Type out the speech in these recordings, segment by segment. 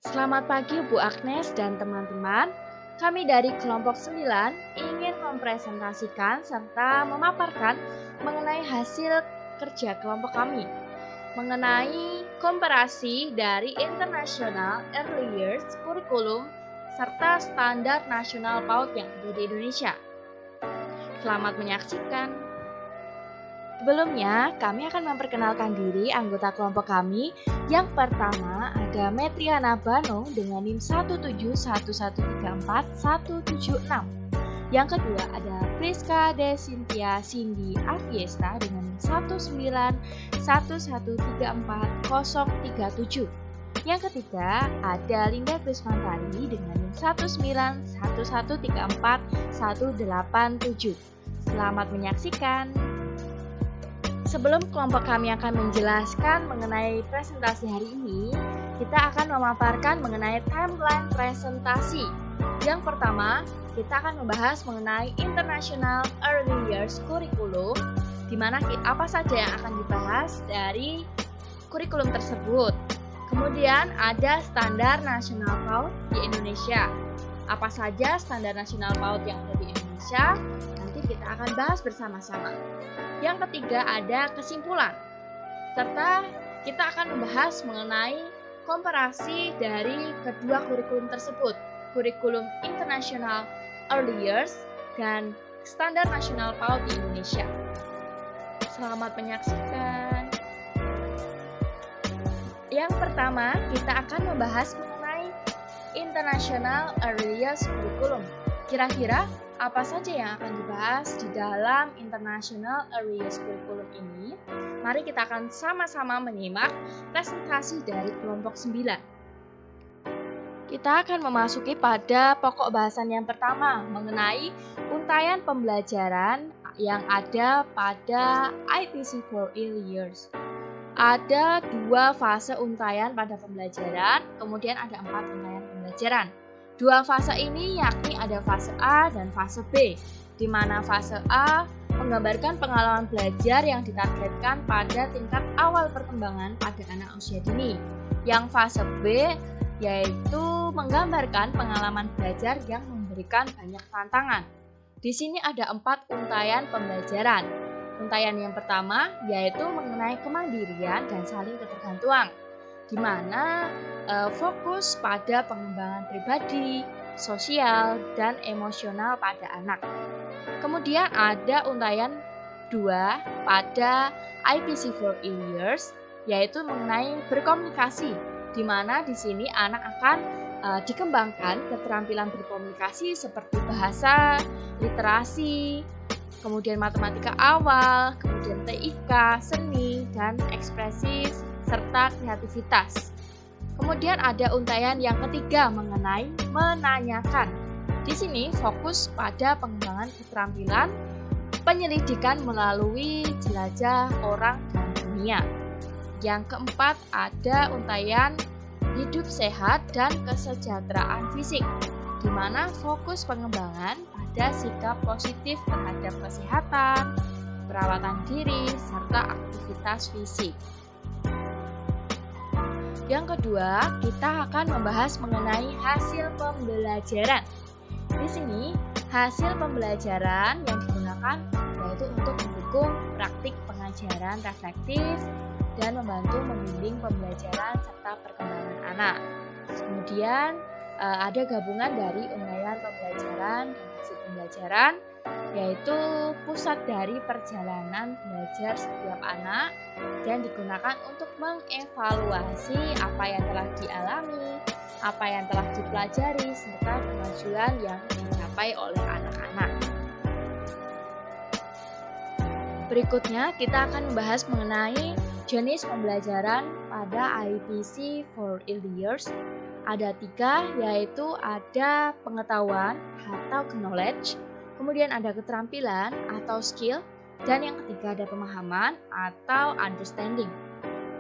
Selamat pagi Bu Agnes dan teman-teman. Kami dari kelompok 9 ingin mempresentasikan serta memaparkan mengenai hasil kerja kelompok kami mengenai komparasi dari International Early Years Curriculum serta standar nasional PAUD yang ada di Indonesia. Selamat menyaksikan. Sebelumnya, kami akan memperkenalkan diri anggota kelompok kami. Yang pertama ada Metriana Bano dengan NIM 171134176. Yang kedua ada Priska Desintia Cindy Aviesta dengan NIM 191134037. Yang ketiga ada Linda Krismantari dengan NIM 191134187. Selamat menyaksikan. Sebelum kelompok kami akan menjelaskan mengenai presentasi hari ini, kita akan memaparkan mengenai timeline presentasi. Yang pertama, kita akan membahas mengenai International Early Years Curriculum, di mana apa saja yang akan dibahas dari kurikulum tersebut. Kemudian ada standar nasional PAUD di Indonesia. Apa saja standar nasional PAUD yang ada di Indonesia? Nanti kita akan bahas bersama-sama. Yang ketiga ada kesimpulan, serta kita akan membahas mengenai komparasi dari kedua kurikulum tersebut, kurikulum International Early Years dan standar nasional PAUD di Indonesia. Selamat menyaksikan. Yang pertama, kita akan membahas mengenai International Early Years Curriculum. Kira-kira apa saja yang akan dibahas di dalam International Early Years Curriculum ini? Mari kita akan sama-sama menyimak presentasi dari kelompok 9. Kita akan memasuki pada pokok bahasan yang pertama mengenai untaian pembelajaran yang ada pada IPC for Early Years. Ada 2 fase untaian pada pembelajaran, kemudian ada 4 untaian pembelajaran. 2 fase ini yakni ada fase A dan fase B, di mana fase A menggambarkan pengalaman belajar yang ditargetkan pada tingkat awal perkembangan pada anak usia dini. Yang fase B yaitu menggambarkan pengalaman belajar yang memberikan banyak tantangan. Di sini ada 4 untaian pembelajaran. Untaian yang pertama yaitu mengenai kemandirian dan saling ketergantungan, di mana fokus pada pengembangan pribadi, sosial, dan emosional pada anak. Kemudian ada untaian 2 pada IPC for Years, yaitu mengenai berkomunikasi, di mana di sini anak akan dikembangkan keterampilan berkomunikasi seperti bahasa, literasi, kemudian matematika awal, kemudian TIK, seni, dan ekspresi, serta kreativitas. Kemudian ada untaian yang ketiga mengenai menanyakan. Di sini fokus pada pengembangan keterampilan penyelidikan melalui jelajah orang dan dunia. Yang keempat ada untaian hidup sehat dan kesejahteraan fisik, di mana fokus pengembangan pada sikap positif terhadap kesehatan, perawatan diri, serta aktivitas fisik. Yang kedua, kita akan membahas mengenai hasil pembelajaran. Di sini, hasil pembelajaran yang digunakan yaitu untuk mendukung praktik pengajaran reflektif dan membantu membimbing pembelajaran serta perkembangan anak. Kemudian, ada gabungan dari untaian pembelajaran dan hasil pembelajaran, yaitu pusat dari perjalanan belajar setiap anak dan digunakan untuk mengevaluasi apa yang telah dialami, apa yang telah dipelajari, serta kemajuan yang dicapai oleh anak-anak. Berikutnya kita akan membahas mengenai jenis pembelajaran pada IPC for Early Years. Ada 3, yaitu ada pengetahuan atau knowledge, kemudian ada keterampilan atau skill, dan yang ketiga ada pemahaman atau understanding.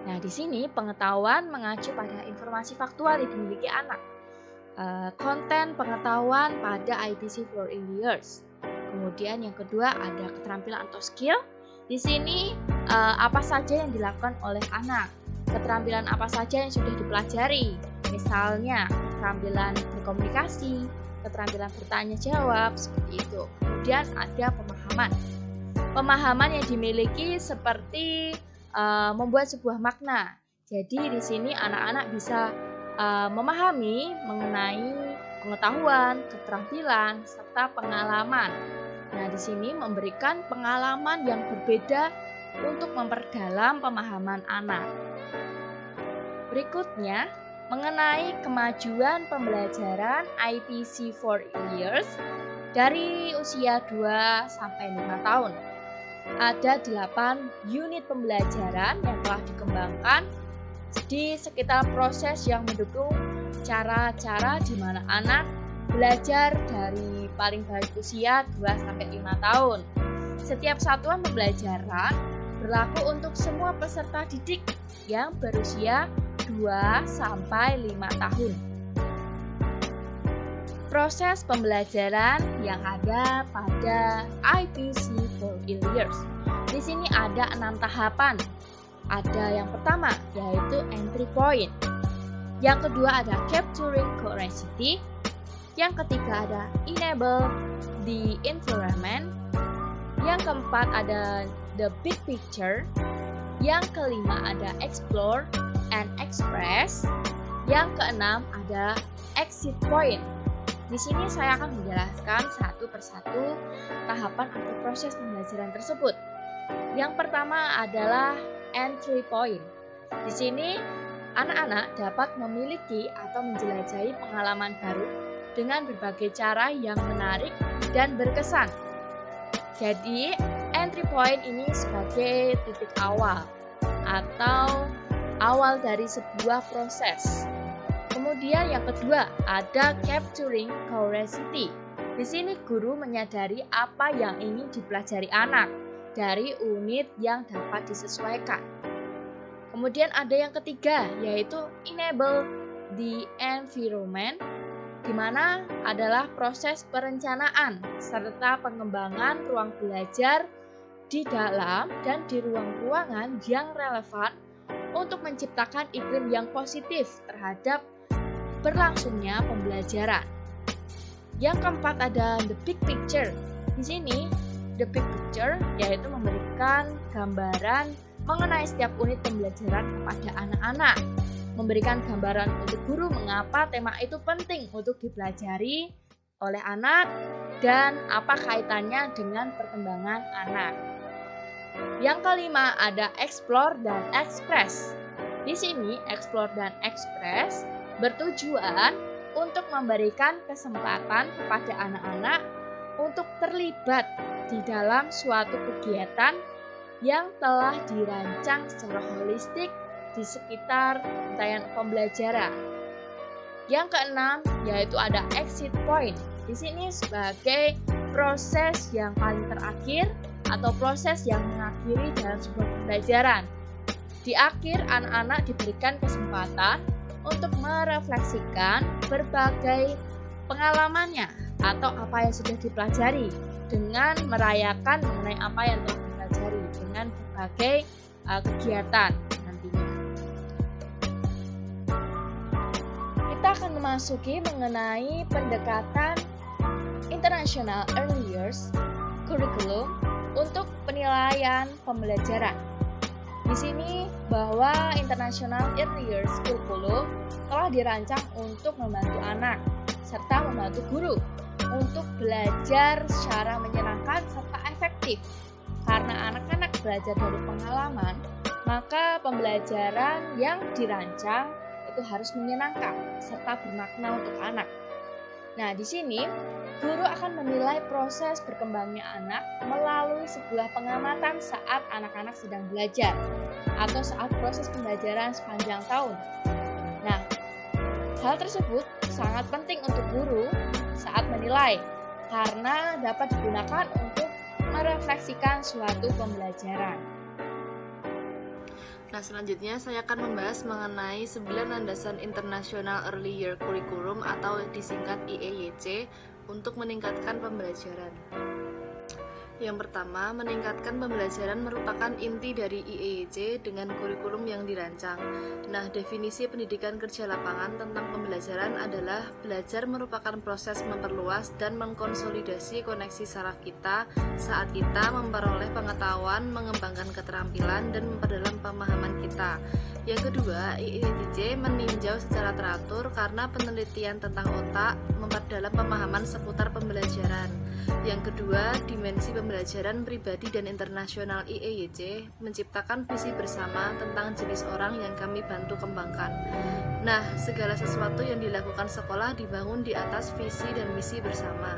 Nah, di sini pengetahuan mengacu pada informasi faktual yang dimiliki anak. Konten pengetahuan pada IPC for Early Years. Kemudian yang kedua ada keterampilan atau skill. Di sini apa saja yang dilakukan oleh anak, keterampilan apa saja yang sudah dipelajari, Misalnya, keterampilan berkomunikasi, keterampilan bertanya jawab, seperti itu. Kemudian ada pemahaman. Pemahaman yang dimiliki seperti membuat sebuah makna. Jadi di sini anak-anak bisa memahami mengenai pengetahuan, keterampilan, serta pengalaman. Nah, di sini memberikan pengalaman yang berbeda untuk memperdalam pemahaman anak. Berikutnya, mengenai kemajuan pembelajaran IPC for years dari usia 2 sampai 5 tahun. Ada 8 unit pembelajaran yang telah dikembangkan di sekitar proses yang mendukung cara-cara di mana anak belajar dari paling baik usia 2 sampai 5 tahun. Setiap satuan pembelajaran berlaku untuk semua peserta didik yang berusia 2 sampai 5 tahun. Proses pembelajaran yang ada pada IPC for years. Di sini ada 6 tahapan. Ada yang pertama yaitu entry point. Yang kedua ada capturing curiosity. Yang ketiga ada enable the environment. Yang keempat ada the big picture. Yang kelima ada explore and express. Yang keenam ada exit point. Di sini saya akan menjelaskan satu persatu tahapan atau proses pembelajaran tersebut. Yang pertama adalah entry point. Di sini anak-anak dapat memiliki atau menjelajahi pengalaman baru dengan berbagai cara yang menarik dan berkesan. Jadi, entry point ini sebagai titik awal atau awal dari sebuah proses. Kemudian yang kedua ada capturing curiosity. Di sini guru menyadari apa yang ingin dipelajari anak dari unit yang dapat disesuaikan. Kemudian ada yang ketiga yaitu enable the environment, di mana adalah proses perencanaan serta pengembangan ruang belajar di dalam dan di ruang-ruangan yang relevan untuk menciptakan iklim yang positif terhadap berlangsungnya pembelajaran. Yang keempat ada the big picture. Di sini the big picture yaitu memberikan gambaran mengenai setiap unit pembelajaran kepada anak-anak, memberikan gambaran untuk guru mengapa tema itu penting untuk dipelajari oleh anak dan apa kaitannya dengan perkembangan anak. Yang kelima ada explore dan express. Di sini explore dan express bertujuan untuk memberikan kesempatan kepada anak-anak untuk terlibat di dalam suatu kegiatan yang telah dirancang secara holistik di sekitar rangkaian pembelajaran. Yang keenam yaitu ada exit point. Di sini sebagai proses yang paling terakhir atau proses yang mengakhiri dalam sebuah pembelajaran. Di akhir anak-anak diberikan kesempatan untuk merefleksikan berbagai pengalamannya atau apa yang sudah dipelajari dengan merayakan mengenai apa yang telah dipelajari dengan berbagai kegiatan nantinya. Kita akan memasuki mengenai pendekatan International Early Years Curriculum untuk penilaian pembelajaran. Di sini bahwa International Early Years Curriculum telah dirancang untuk membantu anak serta membantu guru untuk belajar secara menyenangkan serta efektif. Karena anak-anak belajar dari pengalaman, maka pembelajaran yang dirancang itu harus menyenangkan serta bermakna untuk anak. Nah, di sini guru akan menilai proses berkembangnya anak melalui sebuah pengamatan saat anak-anak sedang belajar atau saat proses pembelajaran sepanjang tahun. Nah, hal tersebut sangat penting untuk guru saat menilai karena dapat digunakan untuk merefleksikan suatu pembelajaran. Nah, selanjutnya saya akan membahas mengenai 9 landasan International Early Year Curriculum atau disingkat IEYC untuk meningkatkan pembelajaran. Yang pertama, meningkatkan pembelajaran merupakan inti dari IEYC dengan kurikulum yang dirancang. Nah, definisi pendidikan kerja lapangan tentang pembelajaran adalah belajar merupakan proses memperluas dan mengkonsolidasi koneksi saraf kita saat kita memperoleh pengetahuan, mengembangkan keterampilan, dan memperdalam pemahaman kita. Yang kedua, IEYC meninjau secara teratur karena penelitian tentang otak memperdalam pemahaman seputar pembelajaran. Yang kedua, dimensi pembelajaran pribadi dan internasional IEYC menciptakan visi bersama tentang jenis orang yang kami bantu kembangkan. Nah, segala sesuatu yang dilakukan sekolah dibangun di atas visi dan misi bersama.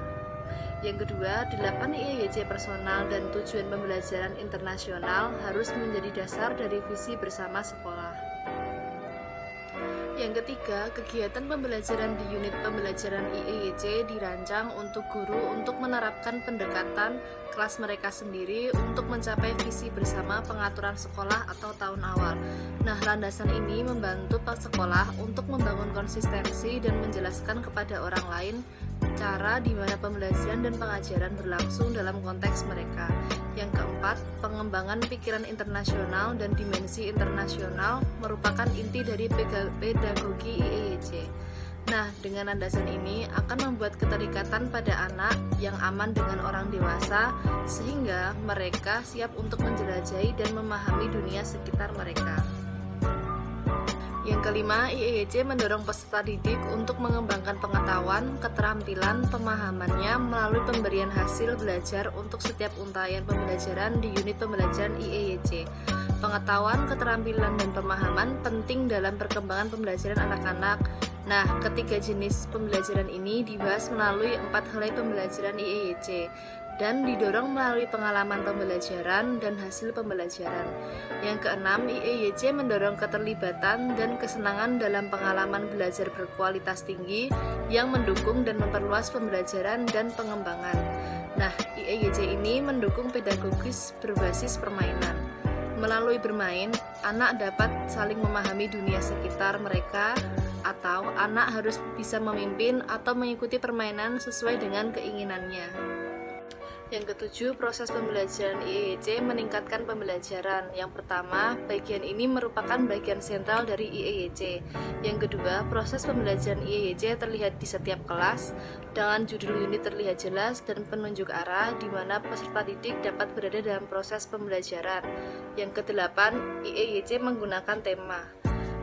Yang kedua, 8 IEYC personal dan tujuan pembelajaran internasional harus menjadi dasar dari visi bersama sekolah. Yang ketiga, kegiatan pembelajaran di unit pembelajaran IEYC dirancang untuk guru untuk menerapkan pendekatan kelas mereka sendiri untuk mencapai visi bersama pengaturan sekolah atau tahun awal. Nah, landasan ini membantu sekolah untuk membangun konsistensi dan menjelaskan kepada orang lain cara di mana pembelajaran dan pengajaran berlangsung dalam konteks mereka. Yang keempat, pengembangan pikiran internasional dan dimensi internasional merupakan inti dari pedagogi IEYC. Nah, dengan landasan ini akan membuat keterikatan pada anak yang aman dengan orang dewasa sehingga mereka siap untuk menjelajahi dan memahami dunia sekitar mereka. Yang kelima, IEYC mendorong peserta didik untuk mengembangkan pengetahuan, keterampilan, pemahamannya melalui pemberian hasil belajar untuk setiap untayan pembelajaran di unit pembelajaran IEYC. Pengetahuan, keterampilan, dan pemahaman penting dalam perkembangan pembelajaran anak-anak. Nah, ketiga jenis pembelajaran ini dibahas melalui 4 helai pembelajaran IEYC dan didorong melalui pengalaman pembelajaran dan hasil pembelajaran. Yang keenam, IEYC mendorong keterlibatan dan kesenangan dalam pengalaman belajar berkualitas tinggi yang mendukung dan memperluas pembelajaran dan pengembangan. Nah, IEYC ini mendukung pedagogis berbasis permainan. Melalui bermain, anak dapat saling memahami dunia sekitar mereka, atau anak harus bisa memimpin atau mengikuti permainan sesuai dengan keinginannya. Yang ketujuh, proses pembelajaran IEYC meningkatkan pembelajaran. Yang pertama, bagian ini merupakan bagian sentral dari IEYC. Yang kedua, proses pembelajaran IEYC terlihat di setiap kelas, dengan judul unit terlihat jelas dan penunjuk arah di mana peserta didik dapat berada dalam proses pembelajaran. Yang kedelapan, IEYC menggunakan tema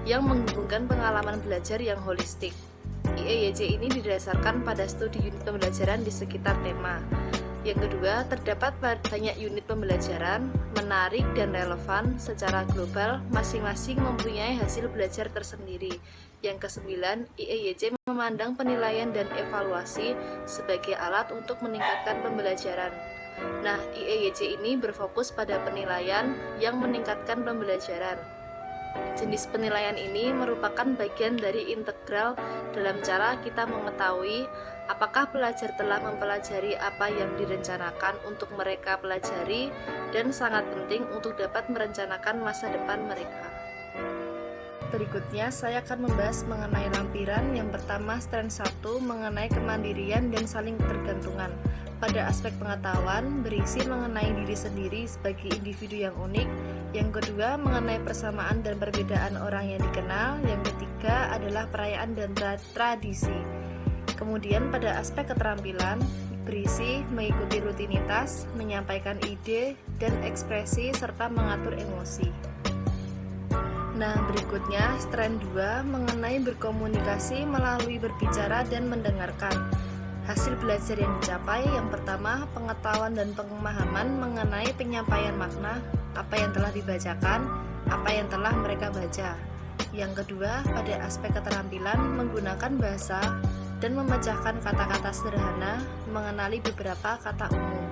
yang menghubungkan pengalaman belajar yang holistik. IEYC ini didasarkan pada studi unit pembelajaran di sekitar tema. Yang kedua, terdapat banyak unit pembelajaran, menarik dan relevan secara global, masing-masing mempunyai hasil belajar tersendiri. Yang kesembilan, IEYC memandang penilaian dan evaluasi sebagai alat untuk meningkatkan pembelajaran. Nah, IEYC ini berfokus pada penilaian yang meningkatkan pembelajaran. Jenis penilaian ini merupakan bagian dari integral dalam cara kita mengetahui apakah pelajar telah mempelajari apa yang direncanakan untuk mereka pelajari dan sangat penting untuk dapat merencanakan masa depan mereka. Berikutnya saya akan membahas mengenai lampiran. Yang pertama, strand 1 mengenai kemandirian dan saling ketergantungan. Pada aspek pengetahuan, berisi mengenai diri sendiri sebagai individu yang unik. Yang kedua, mengenai persamaan dan perbedaan orang yang dikenal. Yang ketiga adalah perayaan dan tradisi. Kemudian pada aspek keterampilan, berisi mengikuti rutinitas, menyampaikan ide dan ekspresi, serta mengatur emosi. Nah, berikutnya strand 2 mengenai berkomunikasi melalui berbicara dan mendengarkan. Hasil belajar yang dicapai, yang pertama, pengetahuan dan pemahaman mengenai penyampaian makna, apa yang telah dibacakan, apa yang telah mereka baca. Yang kedua, pada aspek keterampilan, menggunakan bahasa dan memecahkan kata-kata sederhana, mengenali beberapa kata umum.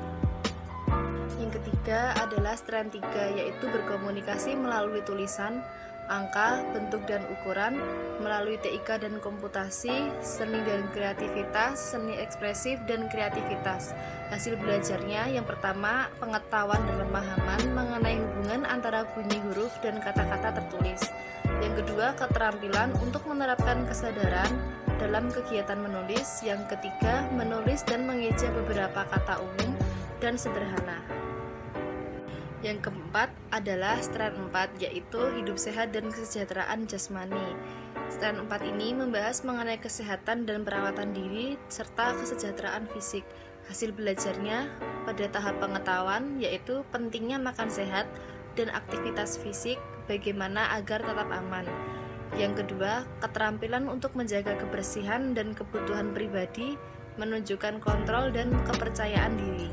Yang ketiga adalah strand 3, yaitu berkomunikasi melalui tulisan, angka, bentuk dan ukuran, melalui TIK dan komputasi, seni dan kreativitas, seni ekspresif dan kreativitas. Hasil belajarnya, yang pertama, pengetahuan dan pemahaman mengenai hubungan antara bunyi huruf dan kata-kata tertulis. Yang kedua, keterampilan untuk menerapkan kesadaran dalam kegiatan menulis. Yang ketiga, menulis dan mengeja beberapa kata umum. dan sederhana. Yang keempat adalah strand 4, yaitu hidup sehat dan kesejahteraan jasmani. Strand 4 ini membahas mengenai kesehatan dan perawatan diri serta kesejahteraan fisik. Hasil belajarnya pada tahap pengetahuan yaitu pentingnya makan sehat dan aktivitas fisik, bagaimana agar tetap aman. Yang kedua, keterampilan untuk menjaga kebersihan dan kebutuhan pribadi, menunjukkan kontrol dan kepercayaan diri.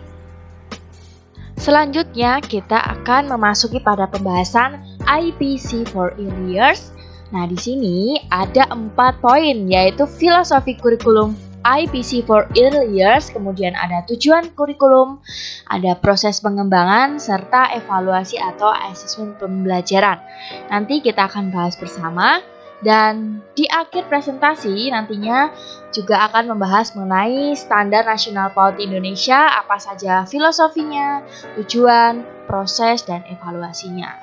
Selanjutnya, kita akan memasuki pada pembahasan IPC for Early Years. Nah, di sini ada 4 poin, yaitu filosofi kurikulum IPC for Early Years, kemudian ada tujuan kurikulum, ada proses pengembangan, serta evaluasi atau asesmen pembelajaran. Nanti kita akan bahas bersama. Dan di akhir presentasi nantinya juga akan membahas mengenai Standar Nasional PAUD Indonesia, apa saja filosofinya, tujuan, proses, dan evaluasinya.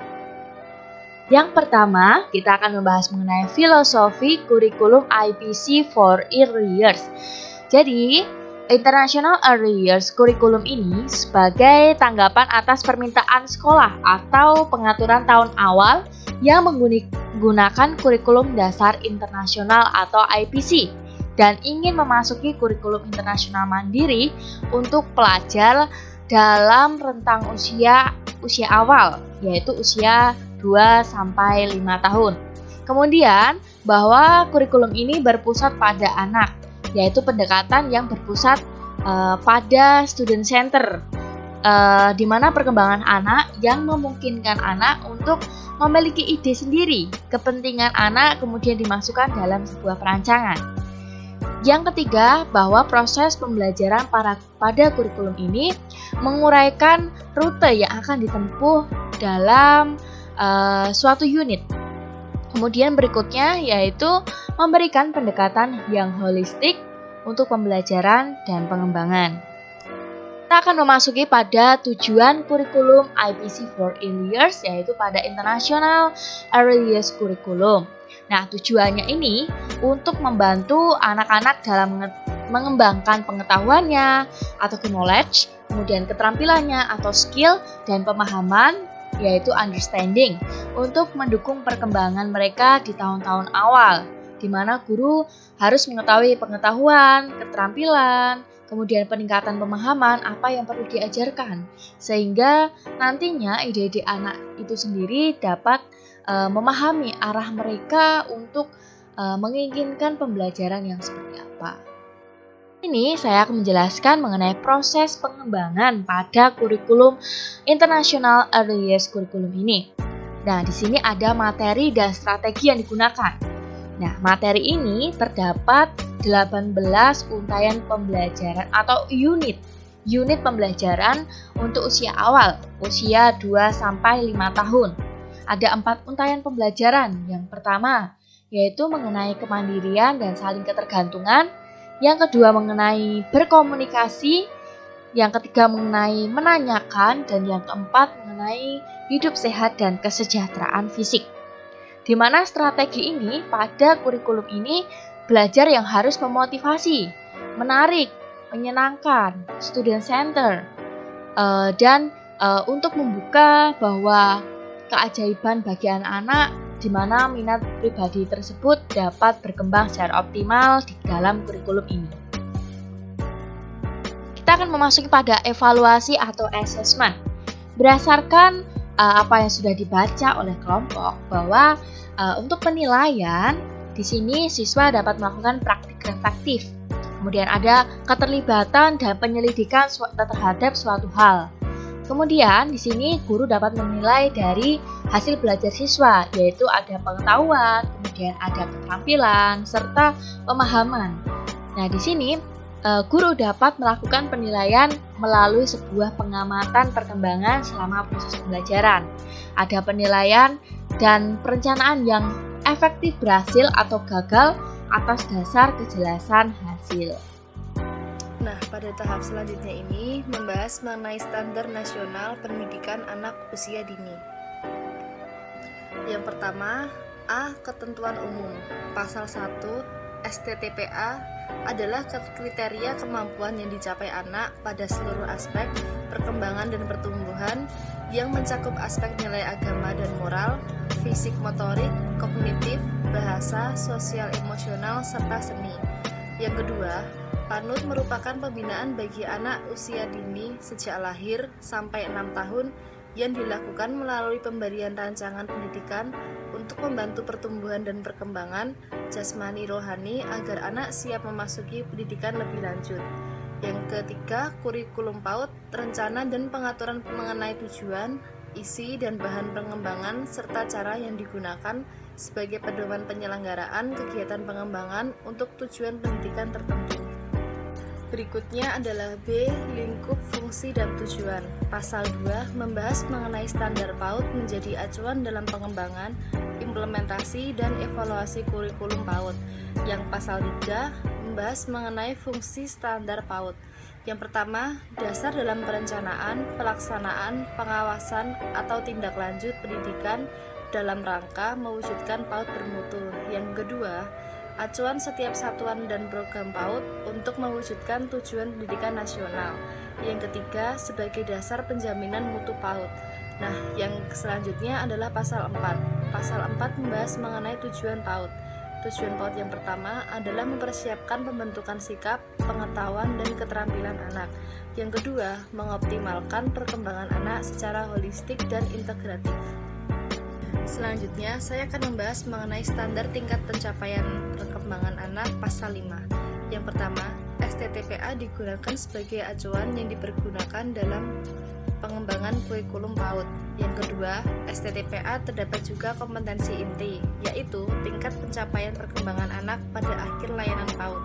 Yang pertama, kita akan membahas mengenai filosofi kurikulum IPC for Early Years. Jadi, International Early Years Curriculum ini sebagai tanggapan atas permintaan sekolah atau pengaturan tahun awal yang menggunakan kurikulum dasar internasional atau IPC dan ingin memasuki kurikulum internasional mandiri untuk pelajar dalam rentang usia awal, yaitu usia 2-5 tahun. Kemudian, bahwa kurikulum ini berpusat pada anak, yaitu pendekatan yang berpusat pada student center, di mana perkembangan anak yang memungkinkan anak untuk memiliki ide sendiri, kepentingan anak kemudian dimasukkan dalam sebuah perancangan. Yang ketiga, bahwa proses pembelajaran pada kurikulum ini menguraikan rute yang akan ditempuh dalam suatu unit. Kemudian berikutnya yaitu memberikan pendekatan yang holistik untuk pembelajaran dan pengembangan. Kita akan memasuki pada tujuan kurikulum IPC for Early Years, yaitu pada International Early Years Curriculum. Nah, tujuannya ini untuk membantu anak-anak dalam mengembangkan pengetahuannya atau knowledge, kemudian keterampilannya atau skill dan pemahaman, yaitu understanding, untuk mendukung perkembangan mereka di tahun-tahun awal, di mana guru harus mengetahui pengetahuan, keterampilan, kemudian peningkatan pemahaman apa yang perlu diajarkan, sehingga nantinya ide-ide anak itu sendiri dapat memahami arah mereka untuk menginginkan pembelajaran yang seperti apa. Ini saya akan menjelaskan mengenai proses pengembangan pada kurikulum International Early Years Curriculum ini. Nah, di sini ada materi dan strategi yang digunakan. Nah, materi ini terdapat 18 untayan pembelajaran atau unit pembelajaran untuk usia awal, usia 2-5 tahun. Ada 4 untayan pembelajaran. Yang pertama, yaitu mengenai kemandirian dan saling ketergantungan. Yang kedua, mengenai berkomunikasi. Yang ketiga, mengenai menanyakan. Dan yang keempat, mengenai hidup sehat dan kesejahteraan fisik. Di mana strategi ini pada kurikulum ini belajar yang harus memotivasi, menarik, menyenangkan, student center, dan untuk membuka bahwa keajaiban bagi anak-anak di mana minat pribadi tersebut dapat berkembang secara optimal di dalam kurikulum ini. Kita akan memasuki pada evaluasi atau assessment. Berdasarkan apa yang sudah dibaca oleh kelompok, bahwa untuk penilaian di sini siswa dapat melakukan praktik reflektif. Kemudian ada keterlibatan dan penyelidikan terhadap suatu hal. Kemudian di sini guru dapat menilai dari hasil belajar siswa, yaitu ada pengetahuan, kemudian ada keterampilan, serta pemahaman. Nah, di sini guru dapat melakukan penilaian melalui sebuah pengamatan perkembangan selama proses pembelajaran. Ada penilaian dan perencanaan yang efektif berhasil atau gagal atas dasar kejelasan hasil. Nah, pada tahap selanjutnya ini membahas mengenai standar nasional pendidikan anak usia dini. Yang pertama, A. Ketentuan umum. Pasal 1 STTPA adalah kriteria kemampuan yang dicapai anak pada seluruh aspek perkembangan dan pertumbuhan yang mencakup aspek nilai agama dan moral, fisik motorik, kognitif, bahasa, sosial emosional, serta seni. Yang kedua, PANUT merupakan pembinaan bagi anak usia dini sejak lahir sampai 6 tahun yang dilakukan melalui pemberian rancangan pendidikan untuk membantu pertumbuhan dan perkembangan jasmani rohani agar anak siap memasuki pendidikan lebih lanjut. Yang ketiga, kurikulum PAUD, rencana dan pengaturan mengenai tujuan, isi dan bahan pengembangan serta cara yang digunakan sebagai pedoman penyelenggaraan kegiatan pengembangan untuk tujuan pendidikan tertentu. Berikutnya adalah B. Lingkup fungsi dan tujuan. Pasal 2 membahas mengenai standar PAUD menjadi acuan dalam pengembangan, implementasi, dan evaluasi kurikulum PAUD. Yang pasal 3 membahas mengenai fungsi standar PAUD. Yang pertama, dasar dalam perencanaan, pelaksanaan, pengawasan, atau tindak lanjut pendidikan dalam rangka mewujudkan PAUD bermutu. Yang kedua, acuan setiap satuan dan program PAUD untuk mewujudkan tujuan pendidikan nasional. Yang ketiga, sebagai dasar penjaminan mutu PAUD. Nah, yang selanjutnya adalah pasal 4. Pasal 4 membahas mengenai tujuan PAUD. Tujuan PAUD yang pertama adalah mempersiapkan pembentukan sikap, pengetahuan, dan keterampilan anak. Yang kedua, mengoptimalkan perkembangan anak secara holistik dan integratif. Selanjutnya, saya akan membahas mengenai standar tingkat pencapaian perkembangan anak pasal 5. Yang pertama, STTPA digunakan sebagai acuan yang dipergunakan dalam pengembangan kurikulum PAUD. Yang kedua, STTPA terdapat juga kompetensi inti, yaitu tingkat pencapaian perkembangan anak pada akhir layanan PAUD.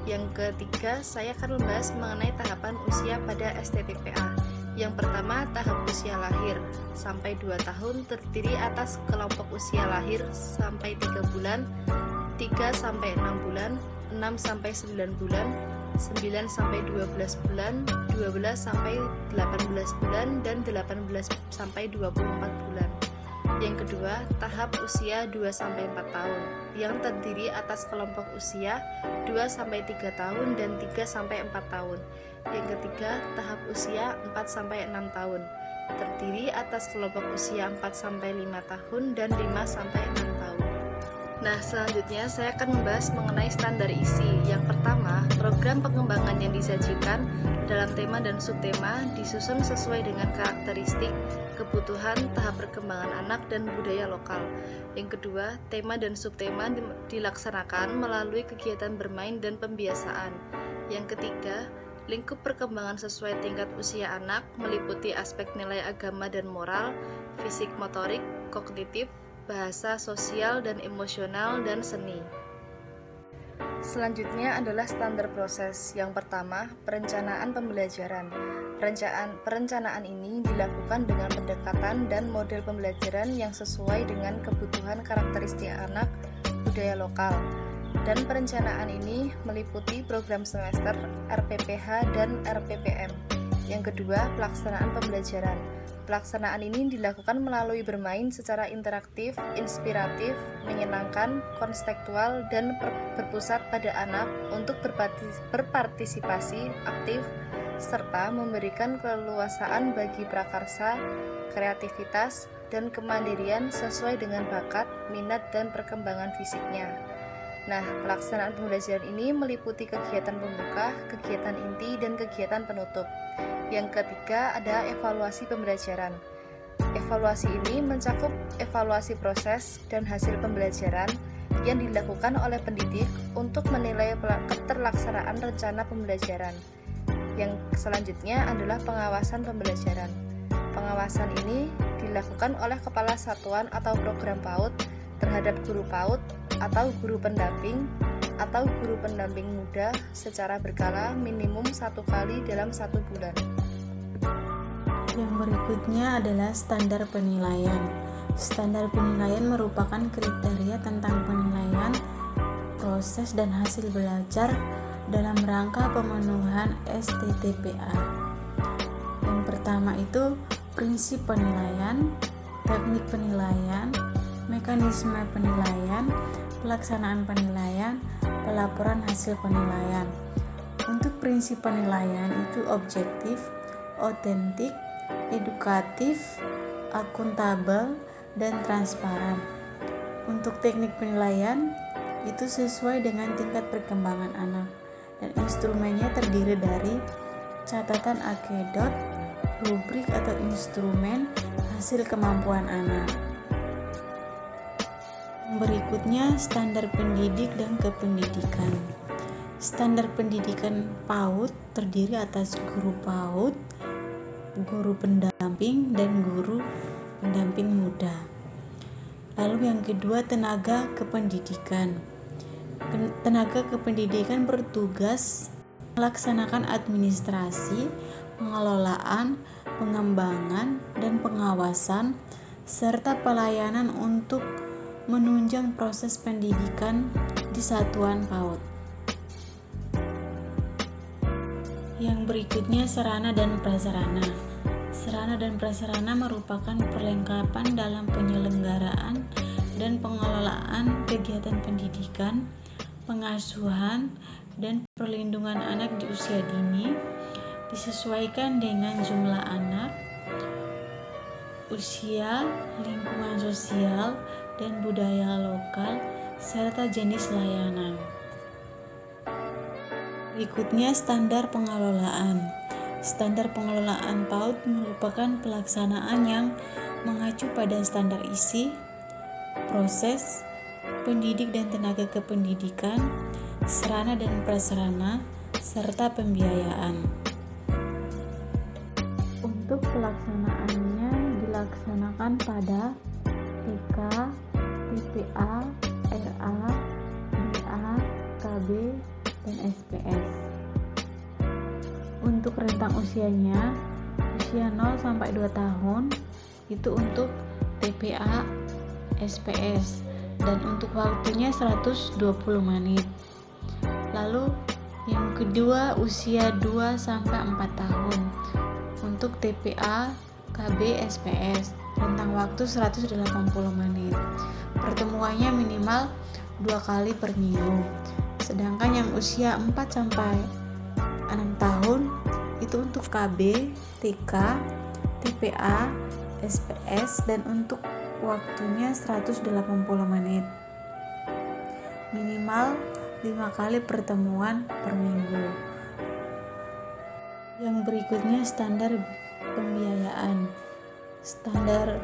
Yang ketiga, saya akan membahas mengenai tahapan usia pada STTPA. Yang pertama, tahap usia lahir sampai 2 tahun terdiri atas kelompok usia lahir sampai 3 bulan, 3 sampai 6 bulan, 6 sampai 9 bulan, 9 sampai 12 bulan, 12 sampai 18 bulan, dan 18 sampai 24 bulan. Yang kedua, tahap usia 2 sampai 4 tahun yang terdiri atas kelompok usia 2 sampai 3 tahun dan 3 sampai 4 tahun. Yang ketiga, tahap usia 4 sampai 6 tahun terdiri atas kelompok usia 4 sampai 5 tahun dan 5 sampai 6 tahun. Nah, selanjutnya saya akan membahas mengenai standar isi. Yang pertama, program pengembangan yang disajikan dalam tema dan subtema disusun sesuai dengan karakteristik, kebutuhan, tahap perkembangan anak, dan budaya lokal. Yang kedua, tema dan subtema dilaksanakan melalui kegiatan bermain dan pembiasaan. Yang ketiga, lingkup perkembangan sesuai tingkat usia anak meliputi aspek nilai agama dan moral, fisik motorik, kognitif, bahasa, sosial dan emosional, dan seni. Selanjutnya adalah standar proses. Yang pertama, perencanaan pembelajaran. Perencanaan ini dilakukan dengan pendekatan dan model pembelajaran yang sesuai dengan kebutuhan karakteristik anak, budaya lokal. Dan perencanaan ini meliputi program semester, RPPH, dan RPPM. Yang kedua, pelaksanaan pembelajaran. Pelaksanaan ini dilakukan melalui bermain secara interaktif, inspiratif, menyenangkan, konstekstual, dan berpusat pada anak untuk berpartisipasi aktif, serta memberikan keleluasaan bagi prakarsa, kreativitas, dan kemandirian sesuai dengan bakat, minat, dan perkembangan fisiknya. Nah, pelaksanaan pembelajaran ini meliputi kegiatan pembuka, kegiatan inti, dan kegiatan penutup. Yang ketiga ada evaluasi pembelajaran. Evaluasi ini mencakup evaluasi proses dan hasil pembelajaran yang dilakukan oleh pendidik untuk menilai keterlaksanaan rencana pembelajaran. Yang selanjutnya adalah pengawasan pembelajaran. Pengawasan ini dilakukan oleh kepala satuan atau program PAUD terhadap guru PAUD atau guru pendamping atau guru pendamping muda secara berkala minimum 1 kali dalam 1 bulan. Yang berikutnya adalah standar penilaian. Standar penilaian merupakan kriteria tentang penilaian proses dan hasil belajar dalam rangka pemenuhan STTPA. Yang pertama itu prinsip penilaian, teknik penilaian, mekanisme penilaian, pelaksanaan penilaian, pelaporan hasil penilaian. Untuk prinsip penilaian itu objektif, otentik, edukatif, akuntabel, dan transparan. Untuk teknik penilaian itu sesuai dengan tingkat perkembangan anak dan instrumennya terdiri dari catatan akedot, rubrik atau instrumen hasil kemampuan anak. Berikutnya standar pendidik dan kependidikan. Standar pendidikan PAUD terdiri atas guru PAUD, guru pendamping, dan guru pendamping muda. Lalu yang kedua, tenaga kependidikan. Tenaga kependidikan bertugas melaksanakan administrasi, pengelolaan, pengembangan, dan pengawasan, serta pelayanan untuk menunjang proses pendidikan di satuan PAUD. Yang berikutnya, sarana dan prasarana. Sarana dan prasarana merupakan perlengkapan dalam penyelenggaraan dan pengelolaan kegiatan pendidikan, pengasuhan, dan perlindungan anak di usia dini, disesuaikan dengan jumlah anak, usia, lingkungan sosial, dan budaya lokal, serta jenis layanan. Berikutnya, standar pengelolaan. Standar pengelolaan PAUD merupakan pelaksanaan yang mengacu pada standar isi, proses, pendidik dan tenaga kependidikan, sarana dan prasarana, serta pembiayaan. Untuk pelaksanaannya dilaksanakan pada TK, TPA, RA, BA, KB, dan SPS. Untuk rentang usianya, usia 0 sampai 2 tahun itu untuk TPA, SPS, dan untuk waktunya 120 menit. Lalu yang kedua, usia 2 sampai 4 tahun untuk TPA, KB, SPS, rentang waktu 180 menit. Pertemuannya minimal 2 kali per minggu. Sedangkan yang usia 4 sampai 6 tahun itu untuk KB, TK, TPA, SPS, dan untuk waktunya 180 menit. Minimal 5 kali pertemuan per minggu. Yang berikutnya, standar pembiayaan. Standar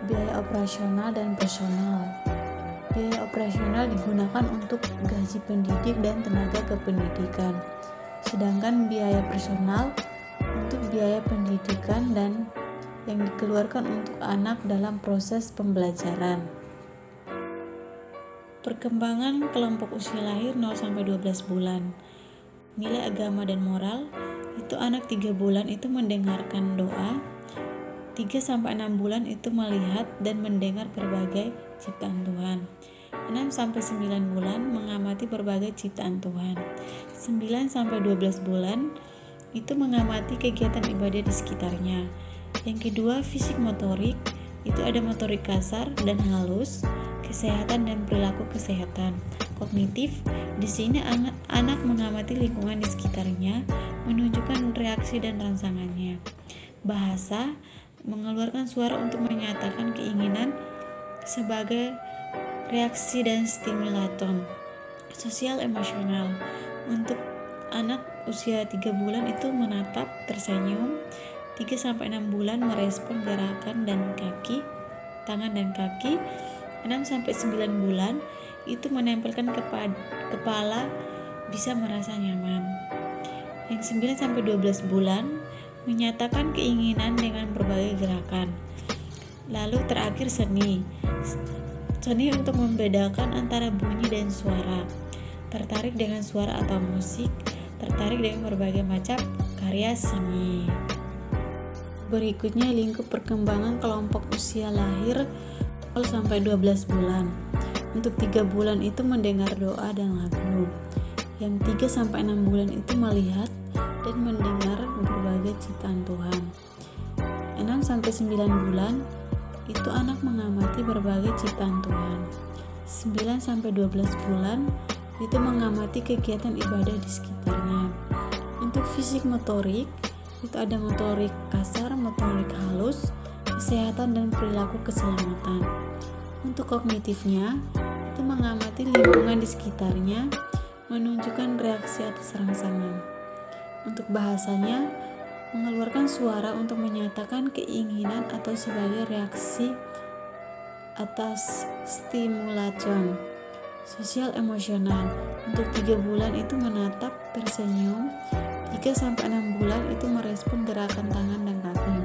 biaya operasional dan personal. Biaya operasional digunakan untuk gaji pendidik dan tenaga kependidikan. Sedangkan biaya personal untuk biaya pendidikan dan yang dikeluarkan untuk anak dalam proses pembelajaran. Perkembangan kelompok usia lahir 0-12 bulan. Nilai agama dan moral itu anak 3 bulan itu mendengarkan doa, 3-6 bulan itu melihat dan mendengar berbagai ciptaan Tuhan, 6-9 bulan mengamati berbagai ciptaan Tuhan, 9-12 bulan itu mengamati kegiatan ibadah di sekitarnya. Yang kedua, fisik motorik itu ada motorik kasar dan halus, kesehatan dan perilaku kesehatan. Kognitif, di sini anak mengamati lingkungan di sekitarnya, menunjukkan reaksi dan rangsangannya. Bahasa, mengeluarkan suara untuk menyatakan keinginan sebagai reaksi dan stimulaton. Sosial emosional, untuk anak usia 3 bulan itu menatap, tersenyum, 3-6 bulan merespon gerakan dan kaki, tangan dan kaki, 6-9 bulan itu menempelkan kepala, bisa merasa nyaman. Yang 9-12 bulan menyatakan keinginan dengan berbagai gerakan. Lalu terakhir seni untuk membedakan antara bunyi dan suara, tertarik dengan suara atau musik, tertarik dengan berbagai macam karya seni. Berikutnya, lingkup perkembangan kelompok usia lahir 0-12 bulan. Untuk 3 bulan itu mendengar doa dan lagu. Yang 3-6 bulan itu melihat dan mendengar berbagai ciptaan Tuhan. 6-9 bulan itu anak mengamati berbagai ciptaan Tuhan. 9-12 bulan itu mengamati kegiatan ibadah di sekitarnya. Untuk fisik motorik, itu ada motorik kasar, motorik halus, kesehatan dan perilaku keselamatan. Untuk kognitifnya, itu mengamati lingkungan di sekitarnya, menunjukkan reaksi atas rangsangan. Untuk bahasanya, mengeluarkan suara untuk menyatakan keinginan atau sebagai reaksi atas stimulacon. Sosial emosional, untuk 3 bulan itu menatap, tersenyum, 3-6 bulan itu merespon gerakan tangan dan kaki.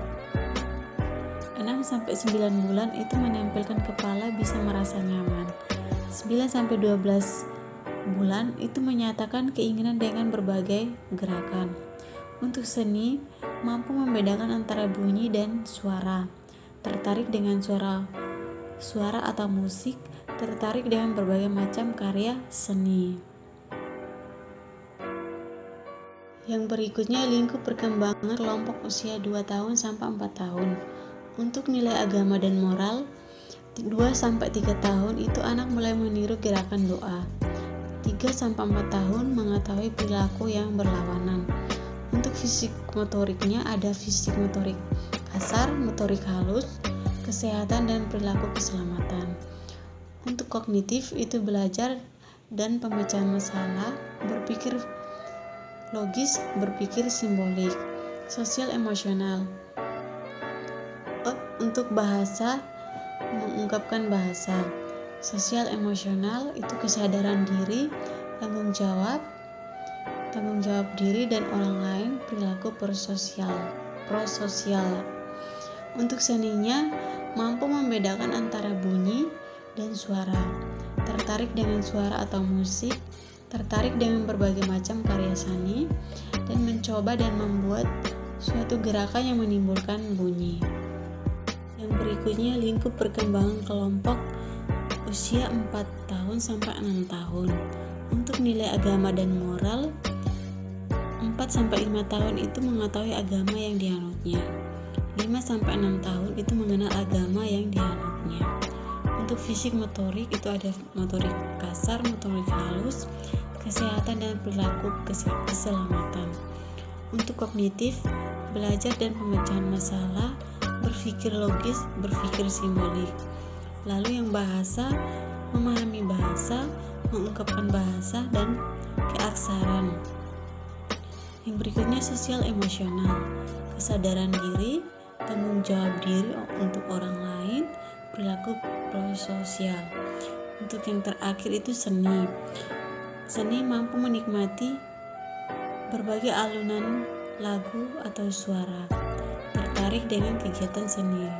6-9 bulan itu menempelkan kepala, bisa merasa nyaman. 9-12 bulan itu menyatakan keinginan dengan berbagai gerakan. Untuk seni, mampu membedakan antara bunyi dan suara, tertarik dengan suara atau musik, tertarik dengan berbagai macam karya seni. Yang berikutnya lingkup perkembangan kelompok usia 2 tahun sampai 4 tahun. Untuk nilai agama dan moral, 2-3 tahun itu anak mulai meniru gerakan doa. 3-4 tahun mengetahui perilaku yang berlawanan. Untuk fisik motoriknya ada fisik motorik kasar, motorik halus, kesehatan dan perilaku keselamatan. Untuk kognitif itu belajar dan pemecahan masalah, berpikir logis, berpikir simbolik. Sosial emosional, untuk bahasa, mengungkapkan bahasa. Sosial emosional itu kesadaran diri, tanggung jawab diri dan orang lain, perilaku prososial. Untuk seninya, mampu membedakan antara bunyi dan suara, tertarik dengan suara atau musik, tertarik dengan berbagai macam karya seni, dan mencoba dan membuat suatu gerakan yang menimbulkan bunyi. Yang berikutnya lingkup perkembangan kelompok usia 4 tahun sampai 6 tahun. Untuk nilai agama dan moral, 4-5 tahun itu mengetahui agama yang dianutnya. 5-6 tahun itu mengenal agama yang dianutnya. Untuk fisik motorik itu ada motorik kasar, motorik halus, kesehatan dan perilaku keselamatan. Untuk kognitif, belajar dan pemecahan masalah, berpikir logis, berpikir simbolik. Lalu yang bahasa, memahami bahasa, mengungkapkan bahasa dan keaksaran. Yang berikutnya sosial emosional, kesadaran diri, tanggung jawab diri untuk orang lain, perilaku prososial. Untuk yang terakhir itu seni. Seni mampu menikmati berbagai alunan lagu atau suara, tertarik dengan kegiatan seni.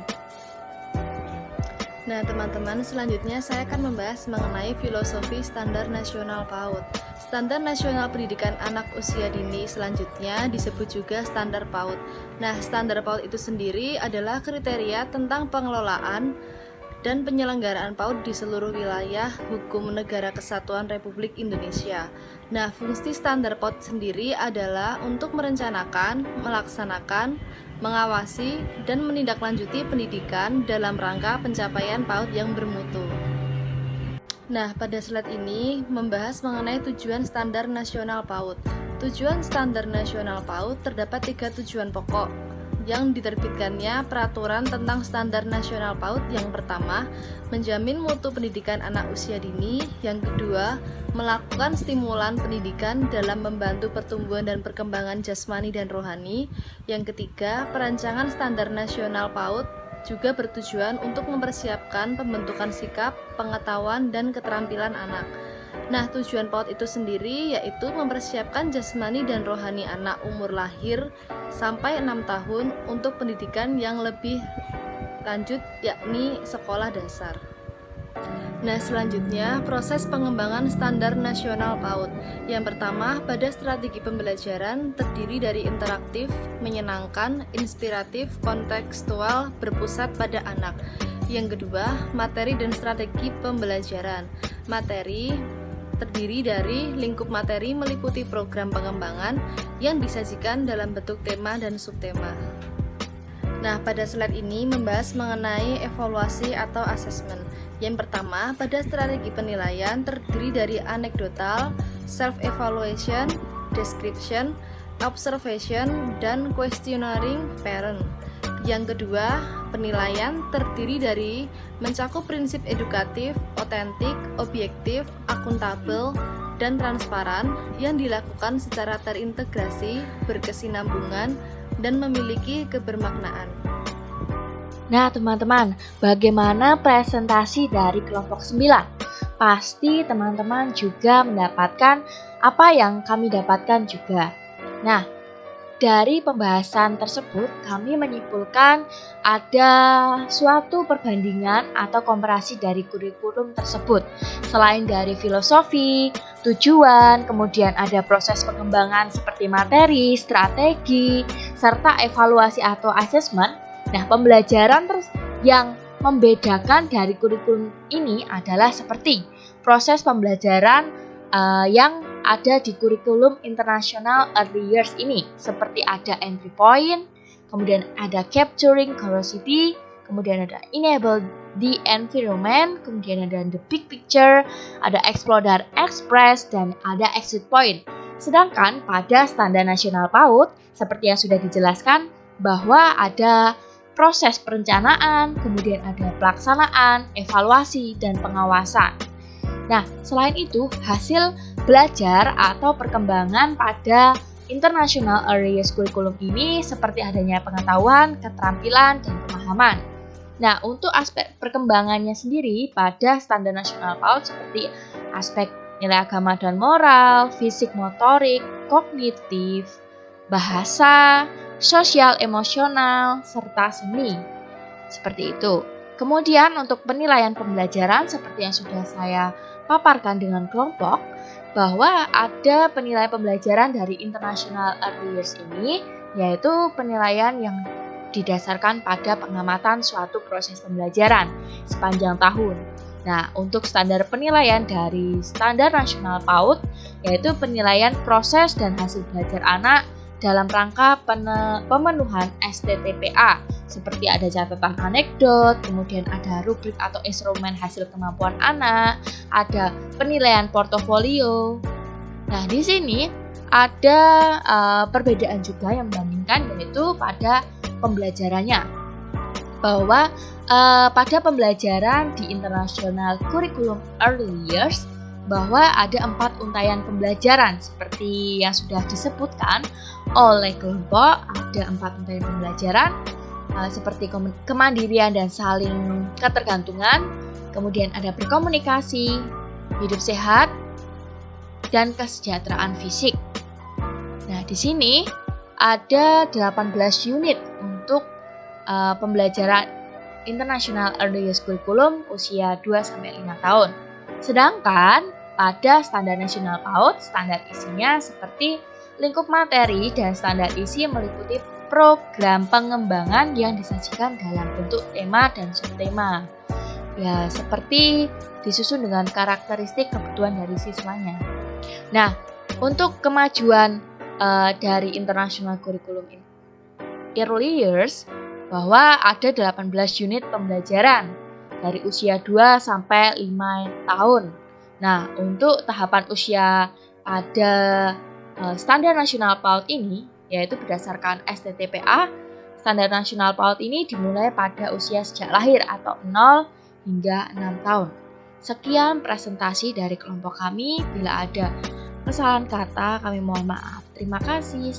Nah teman-teman, selanjutnya saya akan membahas mengenai filosofi Standar Nasional PAUD. Standar Nasional Pendidikan Anak Usia Dini selanjutnya disebut juga Standar PAUD. Nah, Standar PAUD itu sendiri adalah kriteria tentang pengelolaan dan penyelenggaraan PAUD di seluruh wilayah hukum Negara Kesatuan Republik Indonesia. Nah, fungsi Standar PAUD sendiri adalah untuk merencanakan, melaksanakan, mengawasi, dan menindaklanjuti pendidikan dalam rangka pencapaian PAUD yang bermutu. Nah, pada slide ini membahas mengenai tujuan Standar Nasional PAUD. Tujuan Standar Nasional PAUD terdapat 3 tujuan pokok yang diterbitkannya peraturan tentang Standar Nasional PAUD. Yang pertama, menjamin mutu pendidikan anak usia dini. Yang kedua, melakukan stimulan pendidikan dalam membantu pertumbuhan dan perkembangan jasmani dan rohani. Yang ketiga, perancangan Standar Nasional PAUD juga bertujuan untuk mempersiapkan pembentukan sikap, pengetahuan, dan keterampilan anak. Nah, tujuan PAUD itu sendiri yaitu mempersiapkan jasmani dan rohani anak umur lahir sampai 6 tahun untuk pendidikan yang lebih lanjut, yakni sekolah dasar. Nah, selanjutnya proses pengembangan Standar Nasional PAUD. Yang pertama, pada strategi pembelajaran terdiri dari interaktif, menyenangkan, inspiratif, kontekstual, berpusat pada anak. Yang kedua, materi dan strategi pembelajaran. Materi terdiri dari lingkup materi meliputi program pengembangan yang disajikan dalam bentuk tema dan subtema. Nah, pada slide ini membahas mengenai evaluasi atau asesmen. Yang pertama, pada strategi penilaian terdiri dari anekdotal, self-evaluation, description, observation, dan questioning parent. Yang kedua, penilaian terdiri dari mencakup prinsip edukatif, otentik, objektif, akuntabel, dan transparan yang dilakukan secara terintegrasi, berkesinambungan, dan memiliki kebermaknaan. Nah teman-teman, bagaimana presentasi dari kelompok 9? Pasti teman-teman juga mendapatkan apa yang kami dapatkan juga. Nah, dari pembahasan tersebut kami menyimpulkan ada suatu perbandingan atau komparasi dari kurikulum tersebut. Selain dari filosofi, tujuan, kemudian ada proses pengembangan seperti materi, strategi, serta evaluasi atau assessment. Nah, pembelajaran yang membedakan dari kurikulum ini adalah seperti proses pembelajaran yang ada di kurikulum internasional early years ini, seperti ada entry point, kemudian ada capturing curiosity, kemudian ada enable the environment, kemudian ada the big picture, ada explore dan express, dan ada exit point. Sedangkan pada standar nasional PAUD, seperti yang sudah dijelaskan, bahwa ada proses perencanaan, kemudian ada pelaksanaan, evaluasi, dan pengawasan. Nah, selain itu, hasil belajar atau perkembangan pada International Early Years Curriculum ini seperti adanya pengetahuan, keterampilan, dan pemahaman. Nah, untuk aspek perkembangannya sendiri pada standar nasional PAUD seperti aspek nilai agama dan moral, fisik motorik, kognitif, bahasa, sosial emosional, serta seni. Seperti itu. Kemudian untuk penilaian pembelajaran seperti yang sudah saya paparkan dengan kelompok, bahwa ada penilaian pembelajaran dari International Early Years ini, yaitu penilaian yang didasarkan pada pengamatan suatu proses pembelajaran sepanjang tahun. Nah, untuk standar penilaian dari standar nasional PAUD, yaitu penilaian proses dan hasil belajar anak dalam rangka pemenuhan STTPA, seperti ada catatan anekdot, kemudian ada rubrik atau instrumen hasil kemampuan anak, ada penilaian portofolio. Nah, di sini ada perbedaan juga yang membandingkan, yaitu pada pembelajarannya. Bahwa pada pembelajaran di International Curriculum Early Years, bahwa ada 4 untaian pembelajaran seperti yang sudah disebutkan oleh kelompok. Ada 4 untaian pembelajaran seperti kemandirian dan saling ketergantungan, kemudian ada berkomunikasi, hidup sehat, dan kesejahteraan fisik. Nah, di sini ada 18 unit untuk pembelajaran International Early Years Curriculum usia 2-5 tahun. Sedangkan pada standar nasional PAUD, standar isinya seperti lingkup materi dan standar isi meliputi program pengembangan yang disajikan dalam bentuk tema dan subtema. Ya, seperti disusun dengan karakteristik kebutuhan dari siswanya. Nah, untuk kemajuan dari International Curriculum Early Years, bahwa ada 18 unit pembelajaran dari usia 2-5 tahun. Nah, untuk tahapan usia pada standar nasional PAUD ini, yaitu berdasarkan STTPA, standar nasional PAUD ini dimulai pada usia sejak lahir atau 0 hingga 6 tahun. Sekian presentasi dari kelompok kami. Bila ada kesalahan kata, kami mohon maaf. Terima kasih.